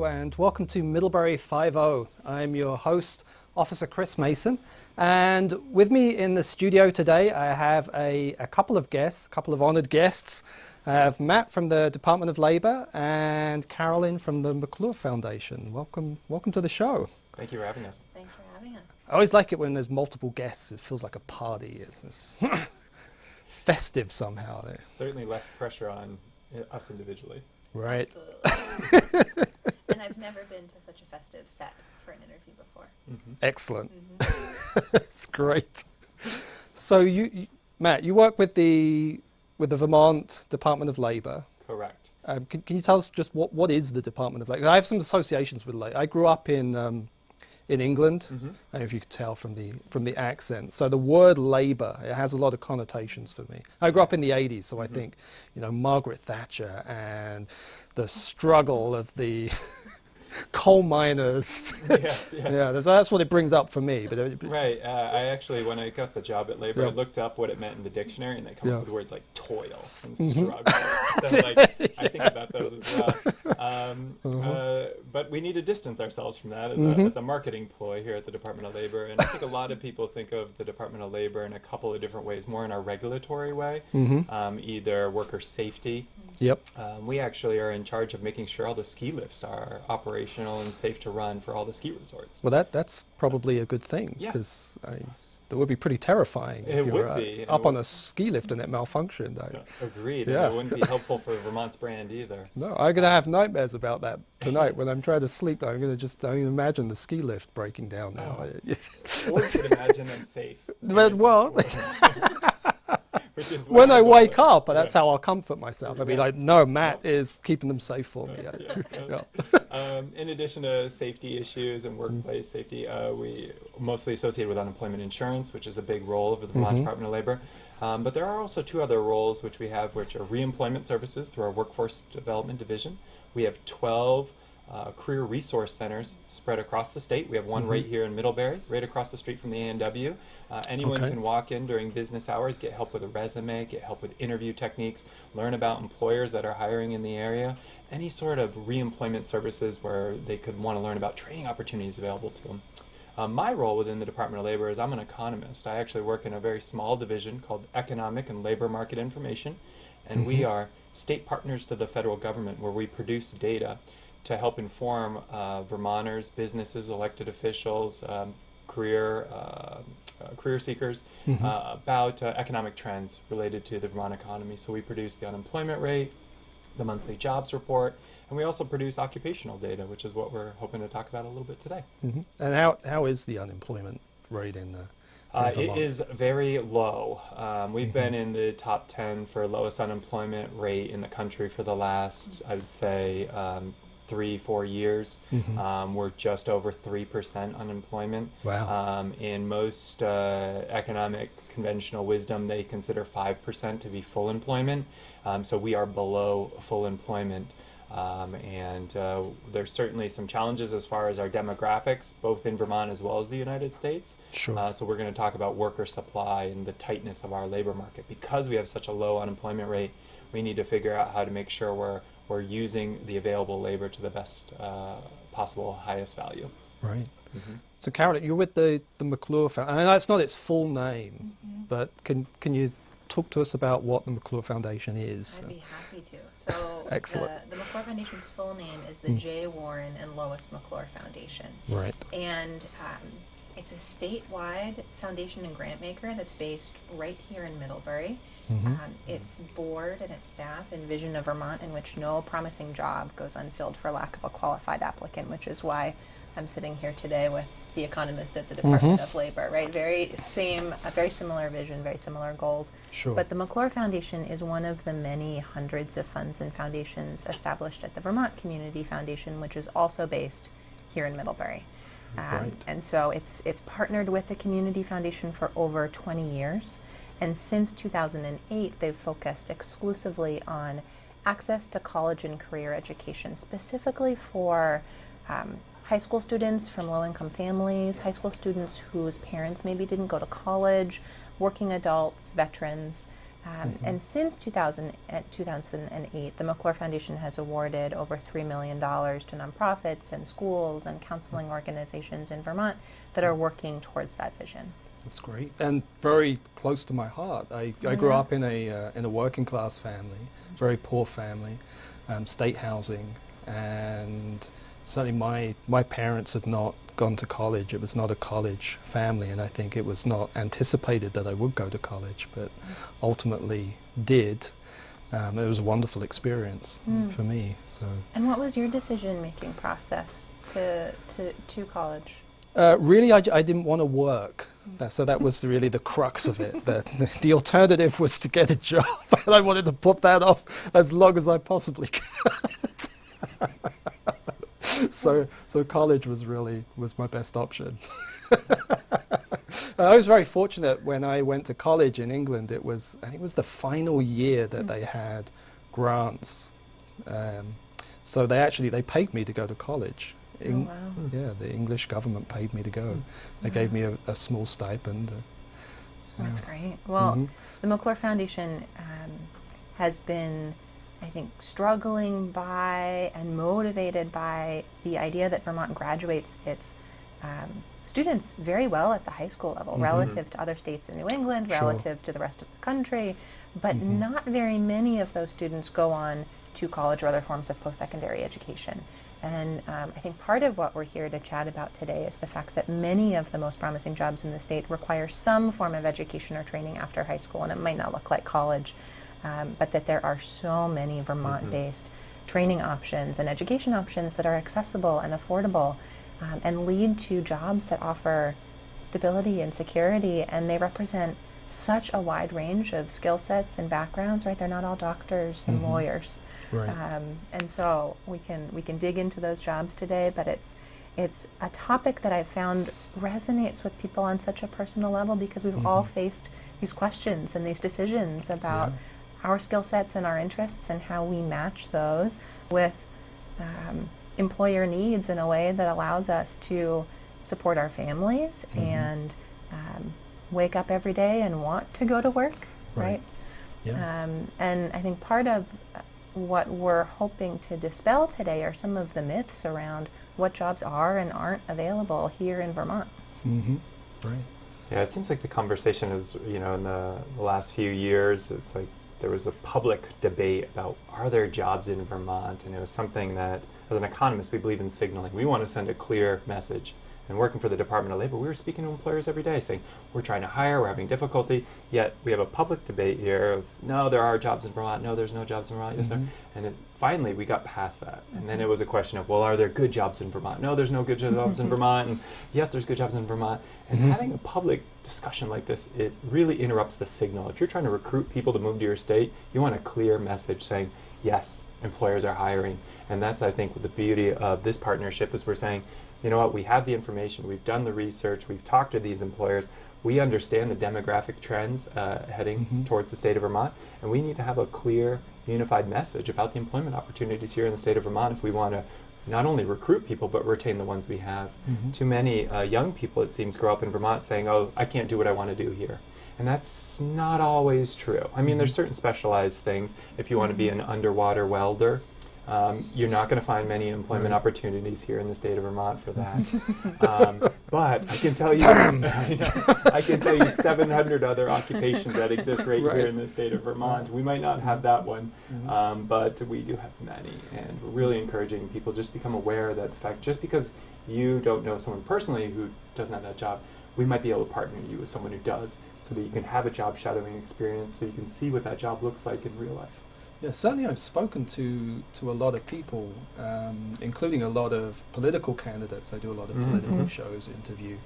Hello and welcome to Middlebury 5-0. I'm your host, Officer Chris Mason, and with me in the studio today I have a couple of guests, a couple of honored guests. I have Matt from the Department of Labor and Carolyn from the Mcclure Foundation. Welcome to the show. Thank you for having us. Thanks for having us. I always like it when there's multiple guests. It feels like a party. It's festive somehow. Certainly less pressure on us individually. Right. Absolutely. And I've never been to such a festive set for an interview before. Mm-hmm. Excellent. Mm-hmm. It's great. So you, Matt, you work with the Vermont Department of Labor. Correct. Can you tell us just what is the Department of Labor? I have some associations with labor. I grew up in England. Mm-hmm. I don't know if you could tell from the accent. So the word labor, it has a lot of connotations for me. I grew up in the 80s, so I think, Margaret Thatcher and the struggle of the coal miners. Yes. Yeah, that's what it brings up for me. But right. I actually, when I got the job at Labor, I looked up what it meant in the dictionary, and they come up with words like toil and struggle. So, I think about those as well. But we need to distance ourselves from that as a marketing ploy here at the Department of Labor. And I think a lot of people think of the Department of Labor in a couple of different ways, more in our regulatory way, either worker safety. Yep. We actually are in charge of making sure all the ski lifts are operational and safe to run for all the ski resorts. Well, that's probably a good thing, because that would be pretty terrifying if you were up on a ski lift and it malfunctioned. Agreed. Yeah. And it wouldn't be helpful for Vermont's brand either. No, I'm going to have nightmares about that tonight when I'm trying to sleep. I'm going to just imagine the ski lift breaking down now. Or you should imagine them safe. Well, when I wake up, that's how I'll comfort myself. I mean, I know Matt is keeping them safe for me. In addition to safety issues and workplace safety, we mostly associated with unemployment insurance, which is a big role of the Vermont Department of Labor. But there are also two other roles which we have, which are reemployment services through our Workforce Development Division. We have 12 career resource centers spread across the state. We have one right here in Middlebury, right across the street from the A&W. Anyone can walk in during business hours, get help with a resume, get help with interview techniques, learn about employers that are hiring in the area, any sort of reemployment services where they could want to learn about training opportunities available to them. My role within the Department of Labor is I'm an economist. I actually work in a very small division called Economic and Labor Market Information, and we are state partners to the federal government where we produce data to help inform Vermonters, businesses, elected officials, career seekers about economic trends related to the Vermont economy. So we produce the unemployment rate, the monthly jobs report, and we also produce occupational data, which is what we're hoping to talk about a little bit today. And how is the unemployment rate in Vermont? It is very low. We've been in the top 10 for lowest unemployment rate in the country for the last, I would say, 3-4 years. We're just over 3% unemployment. Wow. In most economic conventional wisdom, they consider 5% to be full employment. So we are below full employment. And there's certainly some challenges as far as our demographics, both in Vermont as well as the United States. Sure. So we're going to talk about worker supply and the tightness of our labor market. Because we have such a low unemployment rate, we need to figure out how to make sure we're using the available labor to the best possible, highest value. Right. So, Carolyn, you're with the Mcclure Foundation. I know it's not its full name, but can you talk to us about what the Mcclure Foundation is? I'd be happy to. So, excellent. The Mcclure Foundation's full name is the J. Warren and Lois Mcclure Foundation. Right. And it's a statewide foundation and grant maker that's based right here in Middlebury. Its board and its staff envision a Vermont in which no promising job goes unfilled for lack of a qualified applicant, which is why I'm sitting here today with the economist at the Department of Labor, right? A very similar vision, very similar goals. Sure. But the Mcclure Foundation is one of the many hundreds of funds and foundations established at the Vermont Community Foundation, which is also based here in Middlebury. And so it's partnered with the Community Foundation for over 20 years. And since 2008, they've focused exclusively on access to college and career education, specifically for high school students from low-income families, high school students whose parents maybe didn't go to college, working adults, veterans, And since 2008, the Mcclure Foundation has awarded over $3 million to nonprofits and schools and counseling organizations in Vermont that are working towards that vision. That's great, and very close to my heart. I grew up in a working class family, very poor family, state housing, and certainly my parents had not gone to college. It was not a college family, and I think it was not anticipated that I would go to college, but ultimately did. It was a wonderful experience for me. So. And what was your decision-making process to college? Really, I didn't want to work. So that was really the crux of it. The alternative was to get a job, and I wanted to put that off as long as I possibly could. So college was my best option. I was very fortunate when I went to college in England. I think it was the final year that they had grants. So they paid me to go to college. Wow. Yeah, the English government paid me to go. They gave me a small stipend. That's great. Well, the Mcclure Foundation has been, I think, struggling by and motivated by the idea that Vermont graduates its students very well at the high school level relative to other states in New England, relative to the rest of the country, but not very many of those students go on to college or other forms of post-secondary education. And I think part of what we're here to chat about today is the fact that many of the most promising jobs in the state require some form of education or training after high school, and it might not look like college, but that there are so many Vermont-based training options and education options that are accessible and affordable and lead to jobs that offer stability and security, and they represent such a wide range of skill sets and backgrounds, right? They're not all doctors and lawyers. Right. And so we can dig into those jobs today, but it's a topic that I've found resonates with people on such a personal level because we've all faced these questions and these decisions about our skill sets and our interests and how we match those with employer needs in a way that allows us to support our families and wake up every day and want to go to work, right? Yeah. And I think part of what we're hoping to dispel today are some of the myths around what jobs are and aren't available here in Vermont. Right. Yeah, it seems like the conversation is, in the last few years, it's like there was a public debate about are there jobs in Vermont, and it was something that, as an economist, we believe in signaling. We want to send a clear message. And working for the Department of Labor, we were speaking to employers every day saying, we're trying to hire, we're having difficulty, yet we have a public debate here of, no, there are jobs in Vermont, no, there's no jobs in Vermont, yes, there. And finally, we got past that. And then it was a question of, well, are there good jobs in Vermont? No, there's no good jobs in Vermont, and yes, there's good jobs in Vermont. And having a public discussion like this, it really interrupts the signal. If you're trying to recruit people to move to your state, you want a clear message saying, yes, employers are hiring. And that's, I think, the beauty of this partnership is we're saying, you know what, we have the information, we've done the research, we've talked to these employers, we understand the demographic trends heading towards the state of Vermont, and we need to have a clear, unified message about the employment opportunities here in the state of Vermont if we want to not only recruit people, but retain the ones we have. Too many young people, it seems, grow up in Vermont saying, oh, I can't do what I want to do here. And that's not always true. I mean, there's certain specialized things. If you want to be an underwater welder, you're not going to find many employment opportunities here in the state of Vermont for that. But I can tell you, I can tell you 700 other occupations that exist right here in the state of Vermont. We might not have that one, but we do have many, and we're really encouraging people just become aware that the fact just because you don't know someone personally who doesn't have that job, we might be able to partner you with someone who does, so that you can have a job shadowing experience, so you can see what that job looks like in real life. Yeah, certainly I've spoken to a lot of people, including a lot of political candidates. I do a lot of political shows, interview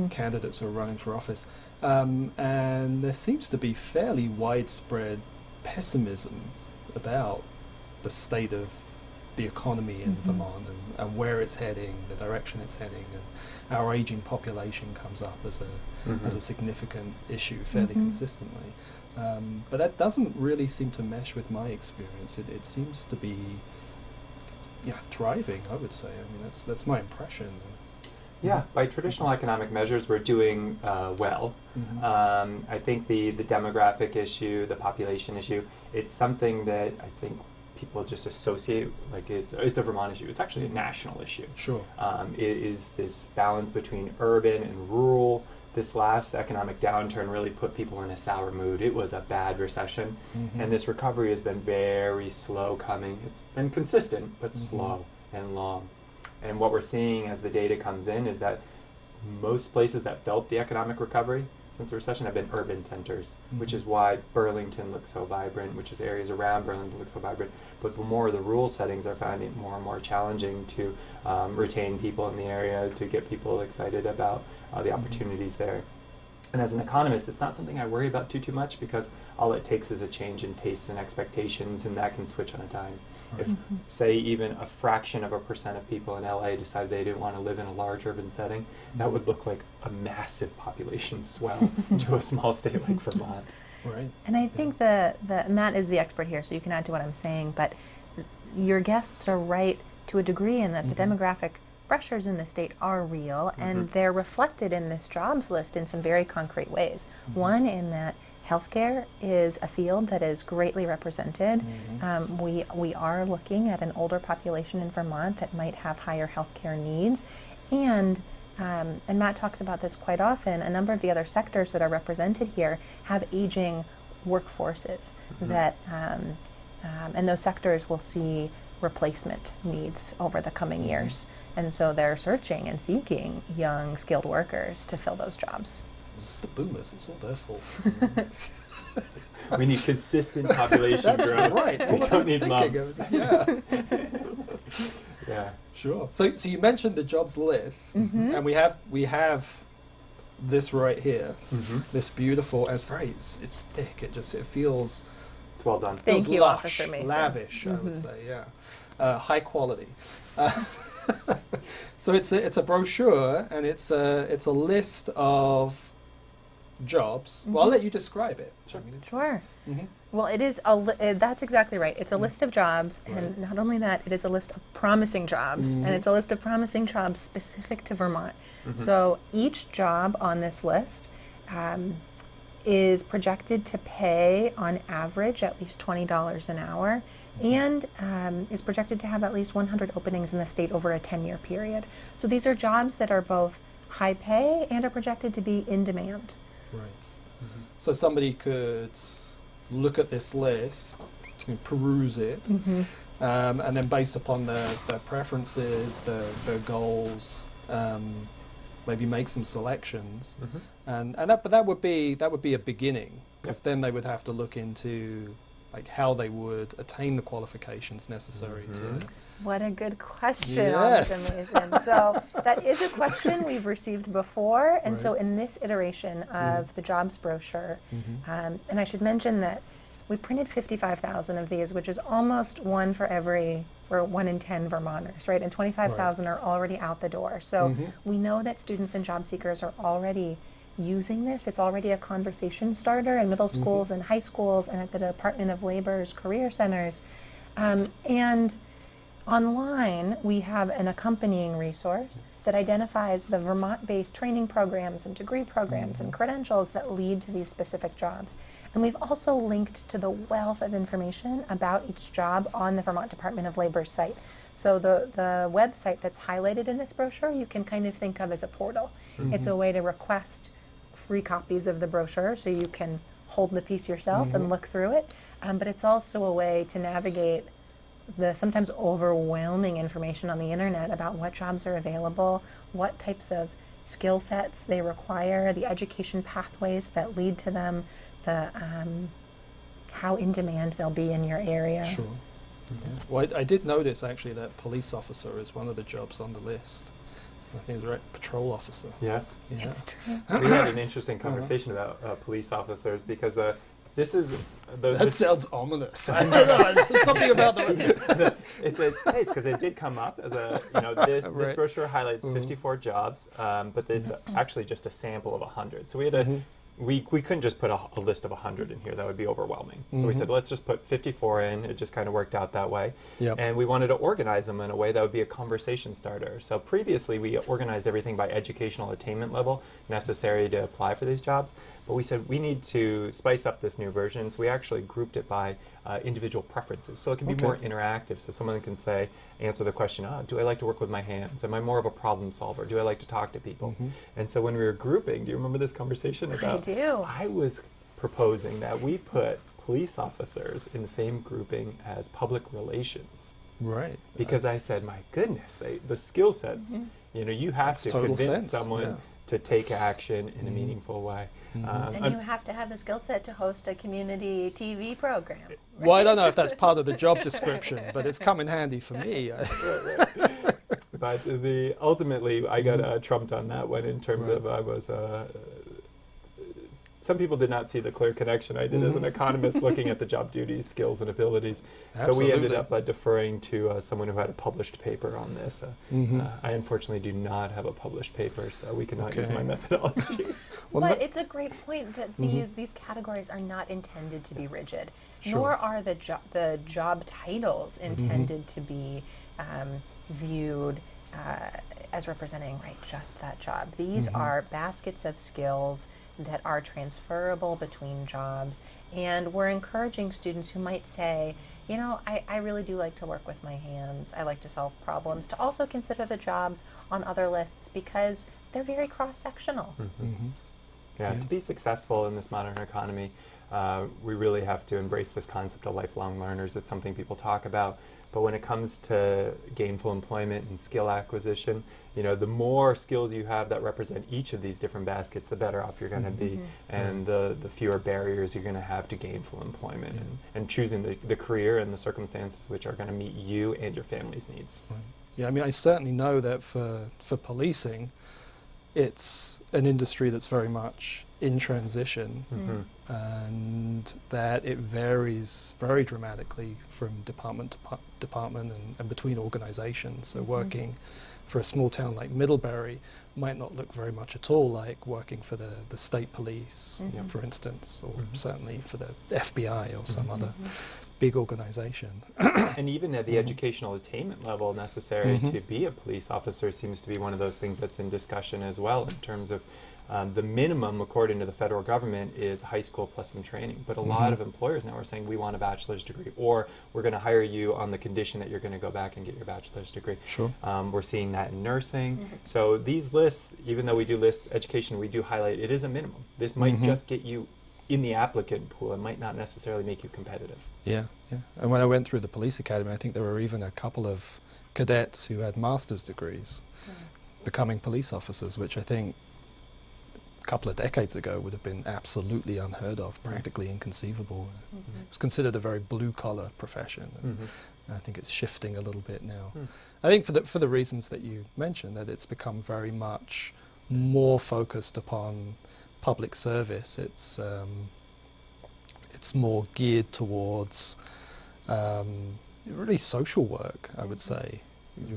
candidates who are running for office. And there seems to be fairly widespread pessimism about the state of the economy in Vermont and where it's heading, the direction it's heading. And our aging population comes up as a significant issue fairly consistently. But that doesn't really seem to mesh with my experience. It seems to be thriving, I would say. I mean, that's my impression. Yeah, by traditional economic measures, we're doing well. I think the demographic issue, the population issue, it's something that I think people just associate, like it's a Vermont issue. It's actually a national issue. Sure. It is this balance between urban and rural. This last economic downturn really put people in a sour mood. It was a bad recession, and this recovery has been very slow coming. It's been consistent, but slow and long. And what we're seeing as the data comes in is that most places that felt the economic recovery since the recession have been urban centers, which is why Burlington looks so vibrant, which is areas around Burlington look so vibrant. But the more the rural settings are finding it more and more challenging to retain people in the area, to get people excited about the opportunities there. And as an economist, it's not something I worry about too much, because all it takes is a change in tastes and expectations, and that can switch on a dime. If, say, even a fraction of a % of people in LA decided they didn't want to live in a large urban setting, that would look like a massive population swell to a small state like Vermont. Right. And I think the Matt is the expert here, so you can add to what I'm saying, but your guests are right to a degree in that the demographic pressures in the state are real, and they're reflected in this jobs list in some very concrete ways. One, in that healthcare is a field that is greatly represented. We are looking at an older population in Vermont that might have higher healthcare needs, and Matt talks about this quite often, a number of the other sectors that are represented here have aging workforces that, and those sectors will see replacement needs over the coming years. And so they're searching and seeking young, skilled workers to fill those jobs. It's the boomers, it's all their fault. We need consistent population growth. Right. We don't need lumps. Yeah. Yeah. Sure. So you mentioned the jobs list, and we have this right here. This beautiful. It's thick. It feels. It's well done. Thank you, lush, Officer Mason. lavish, I would say. Yeah. High quality. So it's a brochure, and it's a list of jobs. Well, I'll let you describe it. Sure. Sure. Well, it is that's exactly right. It's a list of jobs, and not only that, it is a list of promising jobs, and it's a list of promising jobs specific to Vermont. So each job on this list is projected to pay, on average, at least $20 an hour, and is projected to have at least 100 openings in the state over a 10-year period. So these are jobs that are both high pay and are projected to be in demand. Right. So somebody could look at this list, peruse it, and then based upon their preferences, their goals, maybe make some selections, but that would be a beginning, because then they would have to look into like how they would attain the qualifications necessary to. What a good question, Yes. Officer Mason. So that is a question we've received before, and so in this iteration of the jobs brochure, and I should mention that we printed 55,000 of these, which is almost one for 1 in 10 Vermonters, right? And 25,000 are already out the door. So we know that students and job seekers are already using this. It's already a conversation starter in middle schools and high schools and at the Department of Labor's career centers. And online, we have an accompanying resource that identifies the Vermont-based training programs and degree programs and credentials that lead to these specific jobs. And we've also linked to the wealth of information about each job on the Vermont Department of Labor's site. So the website that's highlighted in this brochure, you can kind of think of as a portal. It's a way to request free copies of the brochure so you can hold the piece yourself and look through it. But it's also a way to navigate the sometimes overwhelming information on the internet about what jobs are available, what types of skill sets they require, the education pathways that lead to them, the how in demand they'll be in your area. Sure. Well, I did notice actually that police officer is one of the jobs on the list. I think it's right, patrol officer. Yes. Yeah. It's true. We had an interesting conversation about police officers, because this is... That sounds ominous. I don't know, there's something about the... It's a taste, because it did come up as a, this brochure highlights 54 jobs, but it's actually just a sample of 100. So we had to we couldn't just put a list of 100 in here. That would be overwhelming. So we said, let's just put 54 in. It just kind of worked out that way. Yep. And we wanted to organize them in a way that would be a conversation starter. So previously, we organized everything by educational attainment level necessary to apply for these jobs. But we said we need to spice up this new version. So we actually grouped it by individual preferences. So it can be more interactive. So someone can say, answer the question, do I like to work with my hands? Am I more of a problem solver? Do I like to talk to people? And so when we were grouping, do you remember this conversation about? I do. I was proposing that we put police officers in the same grouping as public relations. Right. Because I said, my goodness, the skill sets, you have to convince someone to take action in a meaningful way. And you have to have the skill set to host a community TV program. Right? Well, I don't know if that's part of the job description, but it's come in handy for me. But ultimately, I got trumped on that one in terms of I was. Some people did not see the clear connection I did as an economist looking at the job duties, skills, and abilities. Absolutely. So we ended up deferring to someone who had a published paper on this. I unfortunately do not have a published paper, so we cannot use my methodology. But it's a great point that these categories are not intended to be rigid, nor are the job titles intended to be viewed as representing just that job. These are baskets of skills that are transferable between jobs, and we're encouraging students who might say, I really do like to work with my hands, I like to solve problems, to also consider the jobs on other lists because they're very cross-sectional. To be successful in this modern economy, we really have to embrace this concept of lifelong learners. It's something people talk about, but when it comes to gainful employment and skill acquisition, the more skills you have that represent each of these different baskets, the better off you're going to be, and the fewer barriers you're going to have to gainful employment and choosing the career and the circumstances which are going to meet you and your family's needs. Yeah, I mean, I certainly know that for policing, it's an industry that's very much in transition, and that it varies very dramatically from department to department and between organizations. So working for a small town like Middlebury might not look very much at all like working for the state police, for instance, or certainly for the FBI or some other big organization. And even at the educational attainment level necessary to be a police officer seems to be one of those things that's in discussion as well, in terms of the minimum, according to the federal government, is high school plus some training. But a lot of employers now are saying, we want a bachelor's degree, or we're going to hire you on the condition that you're going to go back and get your bachelor's degree. Sure. We're seeing that in nursing. So these lists, even though we do list education, we do highlight it is a minimum. This might just get you in the applicant pool. It might not necessarily make you competitive. Yeah. And when I went through the police academy, I think there were even a couple of cadets who had master's degrees becoming police officers, which I think a couple of decades ago would have been absolutely unheard of, practically inconceivable. It was considered a very blue-collar profession. And I think it's shifting a little bit now. I think for the reasons that you mentioned, that it's become very much more focused upon public service. It's more geared towards really social work, I would say,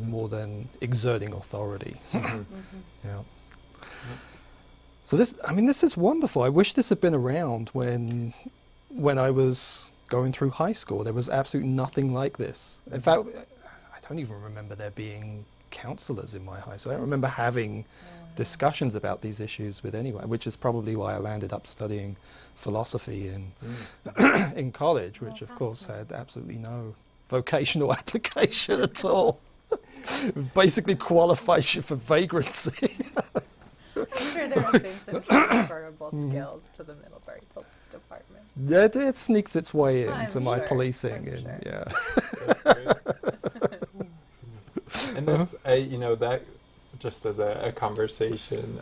more than exerting authority. Yeah. So this is wonderful. I wish this had been around when I was going through high school. There was absolutely nothing like this. In fact, I don't even remember there being counselors in my high school. I don't remember having discussions about these issues with anyone, which is probably why I landed up studying philosophy in college, which of course had absolutely no vocational application at all. It basically qualifies you for vagrancy. I'm sure there have been some transferable skills to the Middlebury Police Department. Yeah, it sneaks its way into my sure. policing. That's great. And that's, that just as a conversation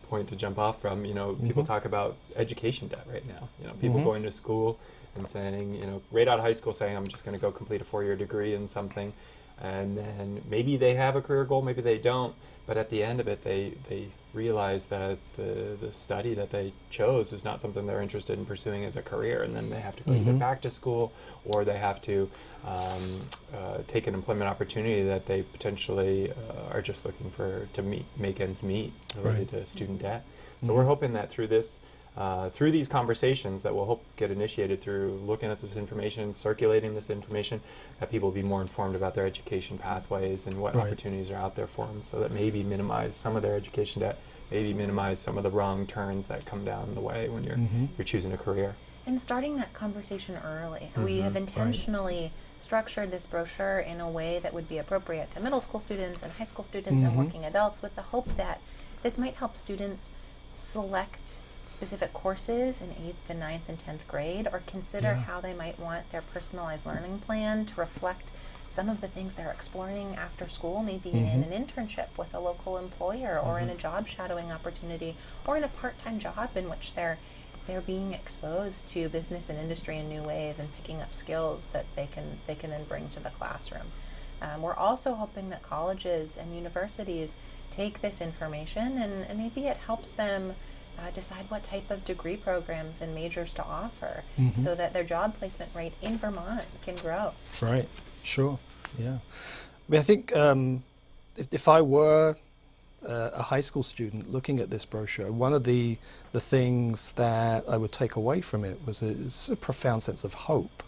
point to jump off from, people talk about education debt right now. People going to school and saying, right out of high school saying, I'm just going to go complete a 4-year degree in something. And then maybe they have a career goal, maybe they don't. But at the end of it, they realize that the study that they chose was not something they're interested in pursuing as a career, and then they have to go either back to school or they have to take an employment opportunity that they potentially are just looking to make ends meet related to student debt. So we're hoping that through this through these conversations that we'll hope get initiated through looking at this information, circulating this information, that people be more informed about their education pathways and what opportunities are out there for them, so that maybe minimize some of their education debt, maybe minimize some of the wrong turns that come down the way when you're choosing a career. And starting that conversation early. We have intentionally structured this brochure in a way that would be appropriate to middle school students and high school students and working adults, with the hope that this might help students select specific courses in 8th and 9th and 10th grade, or consider how they might want their personalized learning plan to reflect some of the things they're exploring after school, maybe in an internship with a local employer, or in a job shadowing opportunity, or in a part-time job in which they're being exposed to business and industry in new ways and picking up skills that they can then bring to the classroom. We're also hoping that colleges and universities take this information and maybe it helps them decide what type of degree programs and majors to offer, so that their job placement rate in Vermont can grow. Right, sure, yeah. I mean, I think if I were a high school student looking at this brochure, one of the things that I would take away from it was a profound sense of hope.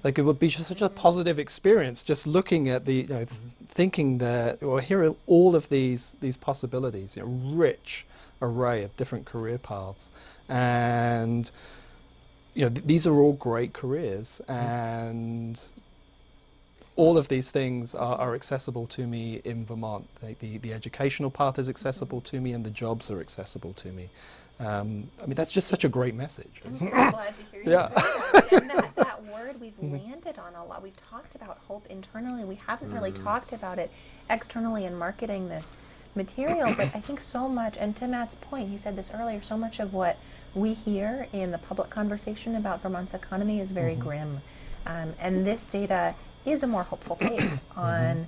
Like, it would be just such a positive experience just looking at the, thinking that, or hearing all of these possibilities, rich array of different career paths, and these are all great careers, and all of these things are accessible to me in Vermont. The educational path is accessible to me, and the jobs are accessible to me. I mean, that's just such a great message. I'm so glad to hear you say that. And that word we've landed on a lot. We've talked about hope internally. We haven't really talked about it externally in marketing this material, but I think so much, and to Matt's point, he said this earlier, so much of what we hear in the public conversation about Vermont's economy is very grim. And this data is a more hopeful take on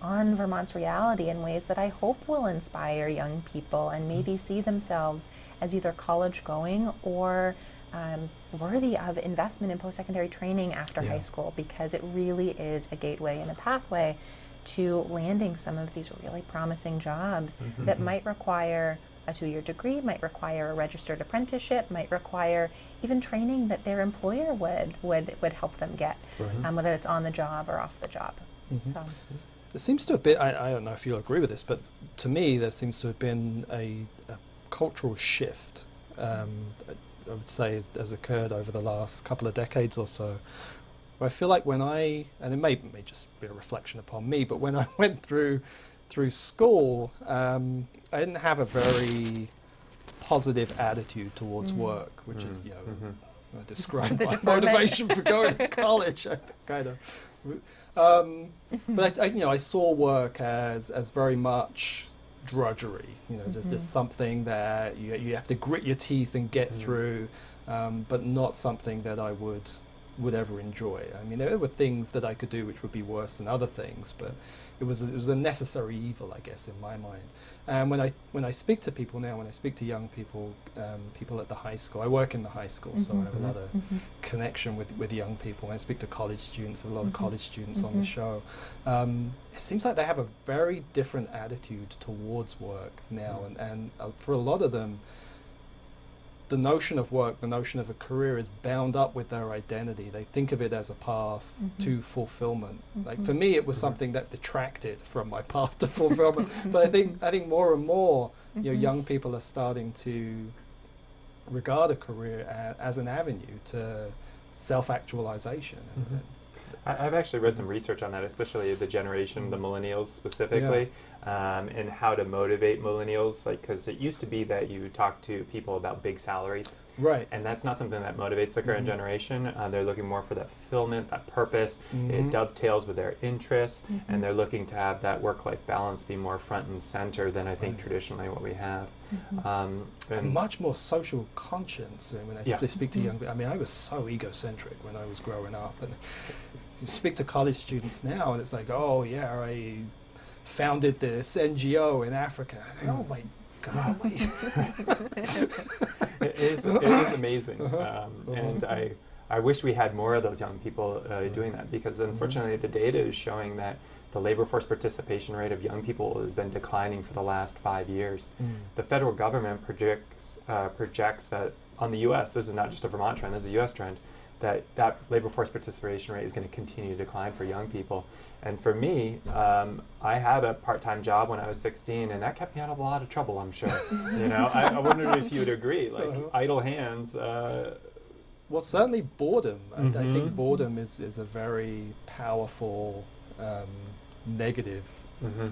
Vermont's reality in ways that I hope will inspire young people and maybe see themselves as either college going or worthy of investment in post-secondary training after high school, because it really is a gateway and a pathway to landing some of these really promising jobs that might require a 2-year degree, might require a registered apprenticeship, might require even training that their employer would help them get, whether it's on the job or off the job. So. There seems to have been, I don't know if you'll agree with this, but to me there seems to have been a cultural shift, I would say, has occurred over the last couple of decades or so. Where I feel like when and it may just be a reflection upon me, but when I went through school, I didn't have a very positive attitude towards work, which is, I describe my motivation for going to college, kind of. But I saw work as very much drudgery, just something that you have to grit your teeth and get through, but not something that I would ever enjoy. I mean, there were things that I could do which would be worse than other things, but it was a necessary evil, I guess, in my mind. And when I speak to people now, when I speak to young people, people at the high school, I work in the high school, so I have a lot of connection with young people. When I speak to college students, I have a lot of college students on the show. It seems like they have a very different attitude towards work now, and for a lot of them, the notion of work, the notion of a career is bound up with their identity. They think of it as a path to fulfillment. Like, for me, it was something that detracted from my path to fulfillment. But I think more and more, young people are starting to regard a career as an avenue to self-actualization. I've actually read some research on that, especially the generation, the millennials specifically, and how to motivate millennials. Like, because it used to be that you talk to people about big salaries, right? And that's not something that motivates the current generation. They're looking more for that fulfillment, that purpose. It dovetails with their interests, and they're looking to have that work-life balance be more front and center than I think traditionally what we have. And much more social conscience. When I speak to young people, I mean, I was so egocentric when I was growing up, and you speak to college students now, and it's like, oh yeah, I founded this NGO in Africa. I think, oh my God. It is amazing. And I wish we had more of those young people doing that, because unfortunately the data is showing that the labor force participation rate of young people has been declining for the last 5 years. The federal government projects that on the U.S., this is not just a Vermont trend, this is a U.S. trend, that labor force participation rate is going to continue to decline for young people. And for me, I had a part-time job when I was 16, and that kept me out of a lot of trouble, I'm sure. I wondered if you would agree, like idle hands. Well, certainly boredom. I think boredom is a very powerful negative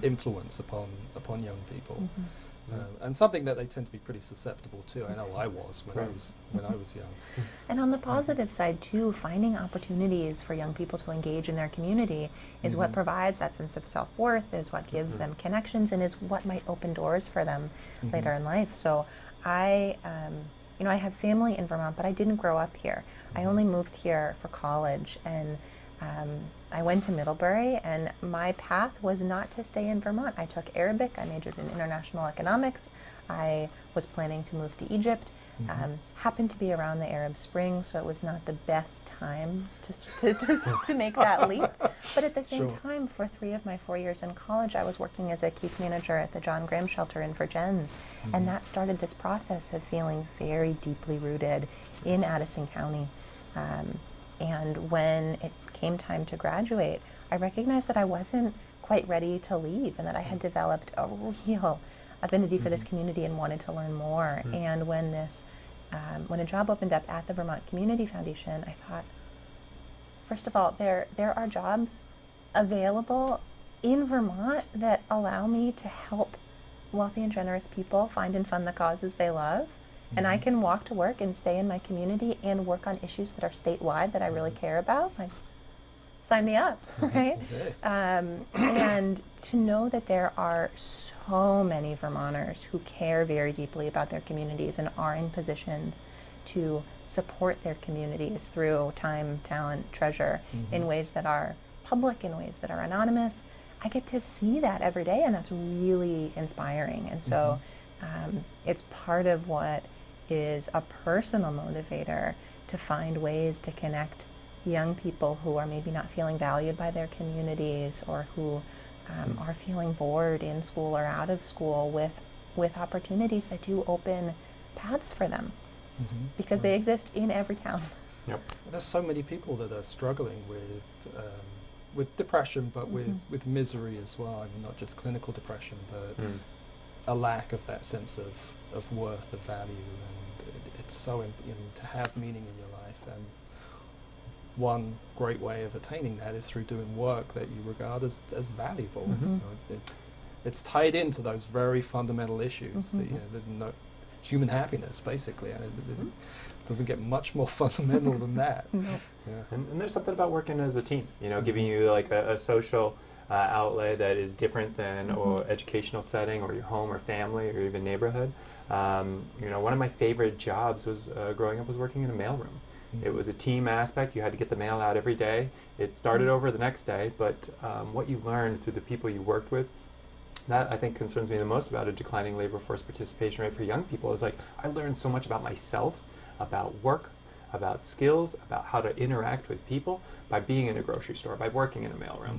influence upon young people, and something that they tend to be pretty susceptible to. I know I was when I was young. And on the positive side too, finding opportunities for young people to engage in their community is what provides that sense of self-worth, is what gives them connections, and is what might open doors for them later in life. So I have family in Vermont, but I didn't grow up here. I only moved here for college, and I went to Middlebury, and my path was not to stay in Vermont. I took Arabic. I majored in international economics. I was planning to move to Egypt. Happened to be around the Arab Spring, so it was not the best time to make that leap. But at the same time, for 3 of my 4 years in college, I was working as a case manager at the John Graham Shelter in Virgins, and that started this process of feeling very deeply rooted in Addison County. And when it came time to graduate, I recognized that I wasn't quite ready to leave, and that I had developed a real affinity for this community and wanted to learn more. And when a job opened up at the Vermont Community Foundation, I thought, first of all, there are jobs available in Vermont that allow me to help wealthy and generous people find and fund the causes they love. And I can walk to work and stay in my community and work on issues that are statewide that I really care about. Like, sign me up, right? And to know that there are so many Vermonters who care very deeply about their communities and are in positions to support their communities through time, talent, treasure, in ways that are public, in ways that are anonymous. I get to see that every day, and that's really inspiring. And so it's part of what is a personal motivator to find ways to connect young people who are maybe not feeling valued by their communities, or who are feeling bored in school or out of school, with opportunities that do open paths for them, because they exist in every town. There's so many people that are struggling with depression, but with misery as well. I mean, not just clinical depression, but a lack of that sense of worth, of value, and it's so to have meaning in your life. And one great way of attaining that is through doing work that you regard as valuable. So it's tied into those very fundamental issues, the human happiness, basically, and it doesn't get much more fundamental than that. And there's something about working as a team, giving you like a social outlet that is different than or educational setting, or your home or family or even neighborhood. One of my favorite jobs was growing up was working in a mailroom. It was a team aspect. You had to get the mail out every day. It started over the next day, but what you learned through the people you worked with, that I think concerns me the most about a declining labor force participation rate for young people, is like I learned so much about myself, about work, about skills, about how to interact with people by being in a grocery store, by working in a mailroom.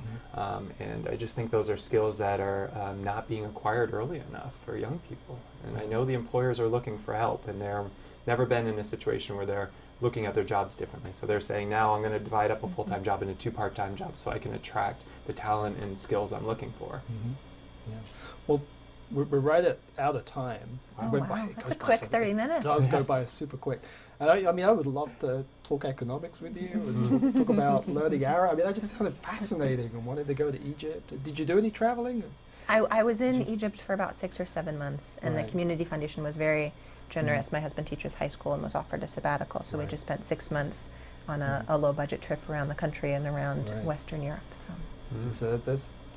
And I just think those are skills that are not being acquired early enough for young people. And I know the employers are looking for help, and they're never been in a situation where they're looking at their jobs differently. So they're saying, now I'm going to divide up a full-time job into 2 part-time jobs so I can attract the talent and skills I'm looking for. Well, we're right out of time. That's a quick 30 minutes. It does go by super quick. And I would love to talk economics with you and talk about learning Arab. I mean, that just sounded fascinating, and wanted to go to Egypt. Did you do any traveling? I was in Egypt for about 6 or 7 months, and the Community Foundation was very generous. My husband teaches high school and was offered a sabbatical, so we just spent 6 months on a low-budget trip around the country and around Western Europe. So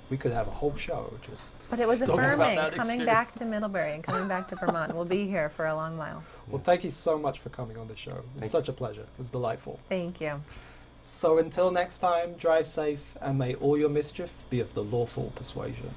we could have a whole show just. But it was affirming, coming back to Middlebury and coming back to Vermont. We'll be here for a long while. Well, thank you so much for coming on the show. It was such a pleasure. It was delightful. Thank you. So until next time, drive safe, and may all your mischief be of the lawful persuasion.